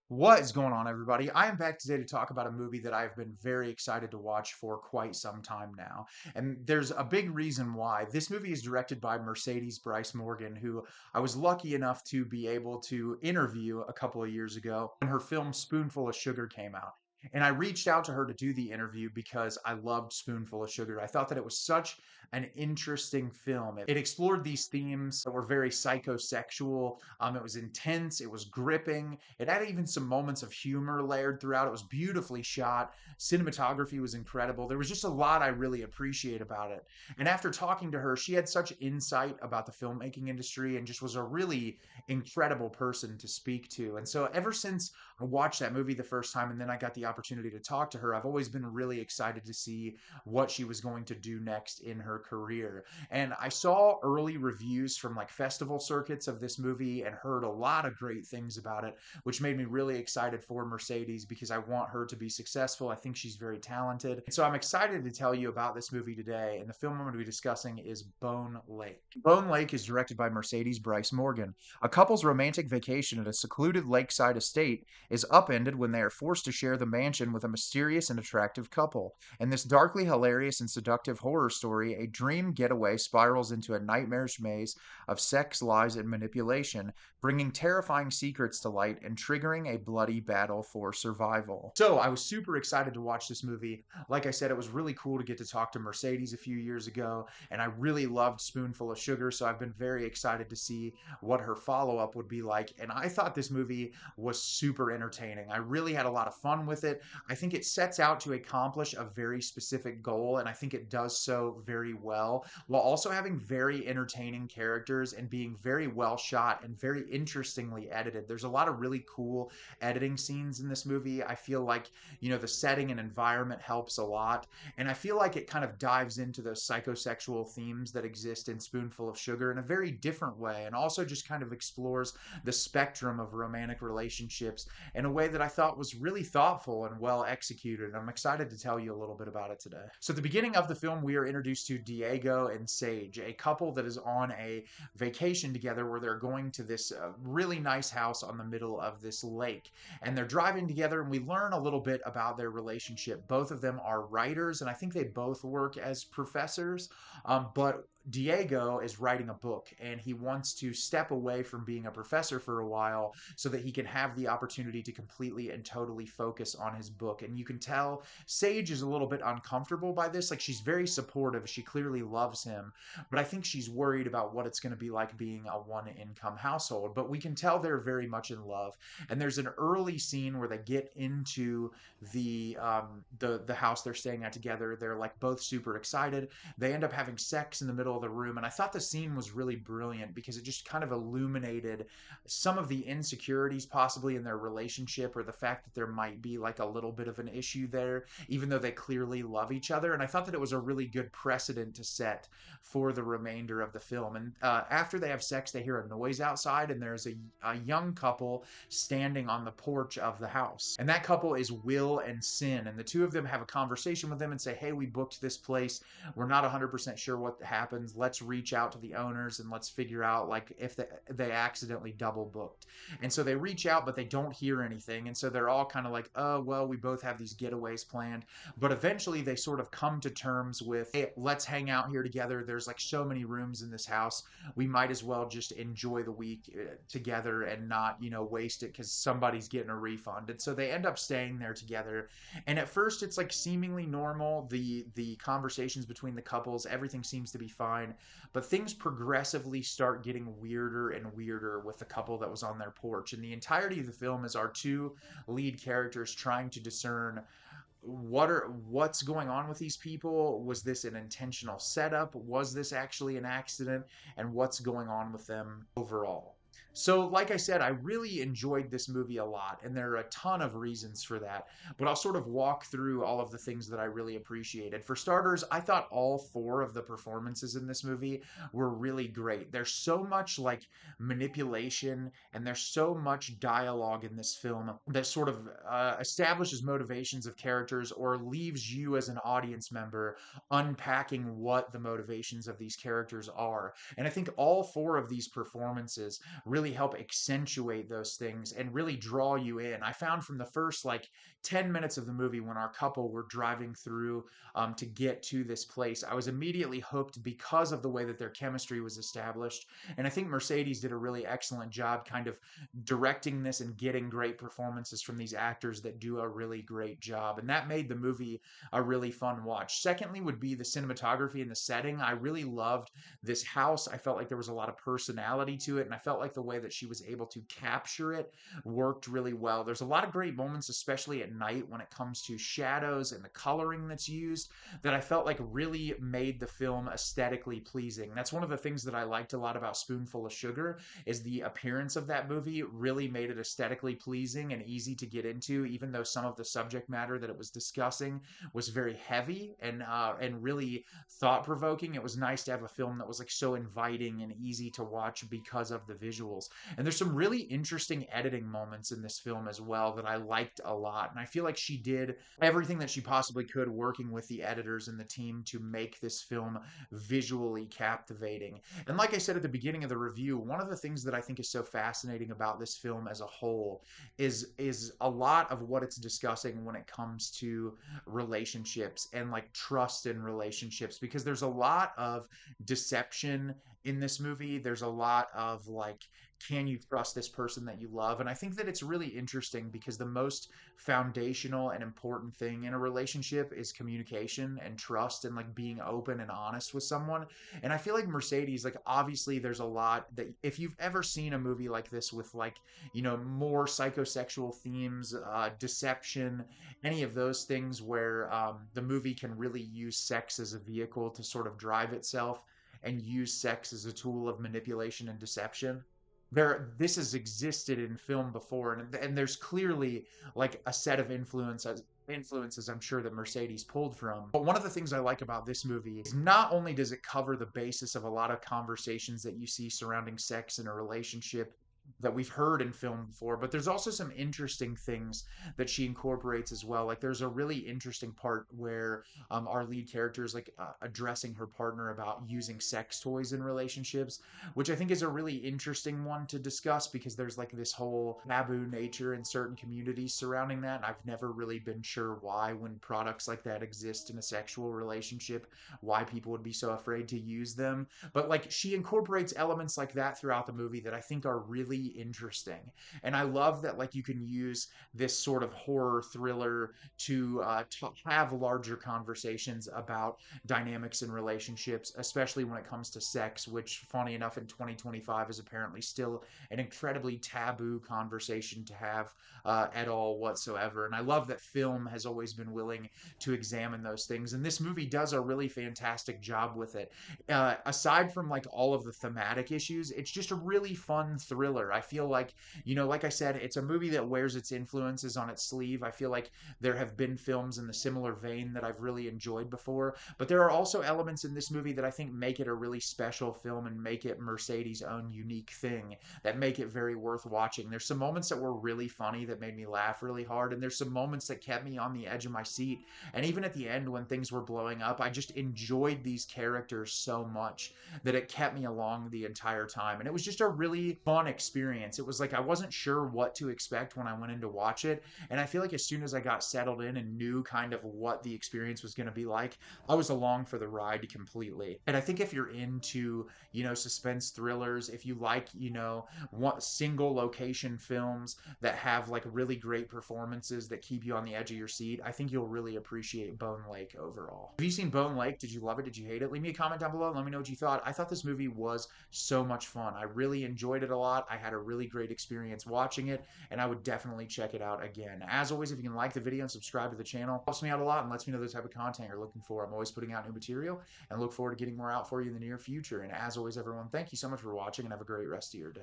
What is going on, everybody? I am back today to talk about a movie that I've been very excited to watch for quite some time now. And there's a big reason why. This movie is directed by Mercedes Bryce Morgan, who I was lucky enough to be able to interview a couple of years ago when her film Spoonful of Sugar came out. And I reached out to her to do the interview because I loved Spoonful of Sugar. I thought that it was such an interesting film. It explored these themes that were very psychosexual. It was intense, it was gripping, it had even some moments of humor layered throughout. It was beautifully shot, cinematography was incredible. There was just a lot I really appreciate about it. And after talking to her, she had such insight about the filmmaking industry and just was a really incredible person to speak to. And so ever since I watched that movie the first time and then I got the opportunity to talk to her, I've always been really excited to see what she was going to do next in her career. And I saw early reviews from like festival circuits of this movie and heard a lot of great things about it, which made me really excited for Mercedes because I want her to be successful. I think she's very talented. And so I'm excited to tell you about this movie today. And the film I'm going to be discussing is Bone Lake. Bone Lake is directed by Mercedes Bryce Morgan. A couple's romantic vacation at a secluded lakeside estate is upended when they are forced to share the mansion with a mysterious and attractive couple. In this darkly hilarious and seductive horror story, a dream getaway spirals into a nightmarish maze of sex, lies, and manipulation, bringing terrifying secrets to light and triggering a bloody battle for survival. So, I was super excited to watch this movie. Like I said, it was really cool to get to talk to Mercedes a few years ago, and I really loved Spoonful of Sugar, so I've been very excited to see what her follow up would be like. And I thought this movie was super entertaining. I really had a lot of fun with it. I think it sets out to accomplish a very specific goal, and I think it does so very well, while also having very entertaining characters and being very well shot and very interestingly edited. There's a lot of really cool editing scenes in this movie. I feel like, the setting and environment helps a lot, and I feel like it kind of dives into those psychosexual themes that exist in Spoonful of Sugar in a very different way, and also just kind of explores the spectrum of romantic relationships in a way that I thought was really thoughtful and well executed. I'm excited to tell you a little bit about it today. So, at the beginning of the film, we are introduced to Diego and Sage, a couple that is on a vacation together where they're going to this really nice house on the middle of this lake. And they're driving together, and we learn a little bit about their relationship. Both of them are writers, and I think they both work as professors. But Diego is writing a book and he wants to step away from being a professor for a while so that he can have the opportunity to completely and totally focus on his book. And you can tell Sage is a little bit uncomfortable by this. Like, she's very supportive, she clearly loves him, but I think she's worried about what it's going to be like being a one income household. But we can tell they're very much in love. And there's an early scene where they get into the house they're staying at together. They're like both super excited. They end up having sex in the middle of the room, and I thought the scene was really brilliant because it just kind of illuminated some of the insecurities possibly in their relationship, or the fact that there might be like a little bit of an issue there, even though they clearly love each other. And I thought that it was a really good precedent to set for the remainder of the film. And after they have sex, they hear a noise outside, and there's a young couple standing on the porch of the house. And that couple is Will and Sin. And the two of them have a conversation with them and say, hey, we booked this place. We're not 100% sure what happens. Let's reach out to the owners and let's figure out like if they accidentally double booked. And so they reach out, but they don't hear anything. And so they're all kind of like, oh, well, we both have these getaways planned. But eventually they sort of come to terms with, hey, let's hang out here together. There's like so many rooms in this house. We might as well just enjoy the week together and not, waste it because somebody's getting a refund. And so they end up staying there together. And at first it's like seemingly normal. The conversations between the couples, everything seems to be fine. But things progressively start getting weirder and weirder with the couple that was on their porch. And the entirety of the film is our two lead characters trying to discern what's going on with these people. Was this an intentional setup? Was this actually an accident? And what's going on with them overall? So, like I said, I really enjoyed this movie a lot, and there are a ton of reasons for that. But I'll sort of walk through all of the things that I really appreciated. For starters, I thought all four of the performances in this movie were really great. There's so much like manipulation, and there's so much dialogue in this film that sort of establishes motivations of characters or leaves you as an audience member unpacking what the motivations of these characters are. And I think all four of these performances really help accentuate those things and really draw you in. I found from the first like 10 minutes of the movie when our couple were driving through to get to this place, I was immediately hooked because of the way that their chemistry was established. And I think Mercedes did a really excellent job kind of directing this and getting great performances from these actors that do a really great job. And that made the movie a really fun watch. Secondly, would be the cinematography and the setting. I really loved this house. I felt like there was a lot of personality to it, and I felt like the way that she was able to capture it worked really well. There's a lot of great moments, especially at night, when it comes to shadows and the coloring that's used, that I felt like really made the film aesthetically pleasing. That's one of the things that I liked a lot about Spoonful of Sugar, is the appearance of that movie really made it aesthetically pleasing and easy to get into, even though some of the subject matter that it was discussing was very heavy and really thought provoking. It was nice to have a film that was like so inviting and easy to watch because of the visuals. And there's some really interesting editing moments in this film as well that I liked a lot. And I feel like she did everything that she possibly could working with the editors and the team to make this film visually captivating. And like I said at the beginning of the review, one of the things that I think is so fascinating about this film as a whole is a lot of what it's discussing when it comes to relationships and like trust in relationships, because there's a lot of deception in this movie. There's a lot of like, can you trust this person that you love? And I think that it's really interesting because the most foundational and important thing in a relationship is communication and trust and like being open and honest with someone. And I feel like Mercedes, like obviously there's a lot that if you've ever seen a movie like this with like, more psychosexual themes, deception, any of those things where the movie can really use sex as a vehicle to sort of drive itself and use sex as a tool of manipulation and deception. This has existed in film before, and there's clearly like a set of influences I'm sure that Mercedes pulled from. But one of the things I like about this movie is not only does it cover the basis of a lot of conversations that you see surrounding sex in a relationship that we've heard in film before, but there's also some interesting things that she incorporates as well. Like there's a really interesting part where our lead character is like addressing her partner about using sex toys in relationships, which I think is a really interesting one to discuss because there's like this whole taboo nature in certain communities surrounding that. And I've never really been sure why, when products like that exist in a sexual relationship, why people would be so afraid to use them. But like she incorporates elements like that throughout the movie that I think are really interesting. And I love that like you can use this sort of horror thriller to have larger conversations about dynamics in relationships, especially when it comes to sex, which, funny enough, in 2025 is apparently still an incredibly taboo conversation to have at all whatsoever. And I love that film has always been willing to examine those things. And this movie does a really fantastic job with it. Aside from like all of the thematic issues, it's just a really fun thriller. I feel like, like I said, it's a movie that wears its influences on its sleeve. I feel like there have been films in the similar vein that I've really enjoyed before, but there are also elements in this movie that I think make it a really special film and make it Mercedes' own unique thing that make it very worth watching. There's some moments that were really funny that made me laugh really hard, and there's some moments that kept me on the edge of my seat. And even at the end when things were blowing up, I just enjoyed these characters so much that it kept me along the entire time. And it was just a really fun experience. It was like I wasn't sure what to expect when I went in to watch it. And I feel like as soon as I got settled in and knew kind of what the experience was going to be like, I was along for the ride completely. And I think if you're into, suspense thrillers, if you like, single location films that have like really great performances that keep you on the edge of your seat, I think you'll really appreciate Bone Lake overall. Have you seen Bone Lake? Did you love it? Did you hate it? Leave me a comment down below and let me know what you thought. I thought this movie was so much fun. I really enjoyed it a lot. I had a really great experience watching it, and I would definitely check it out again. As always, if you can like the video and subscribe to the channel, it helps me out a lot and lets me know the type of content you're looking for. I'm always putting out new material and look forward to getting more out for you in the near future. And as always, everyone, thank you so much for watching and have a great rest of your day.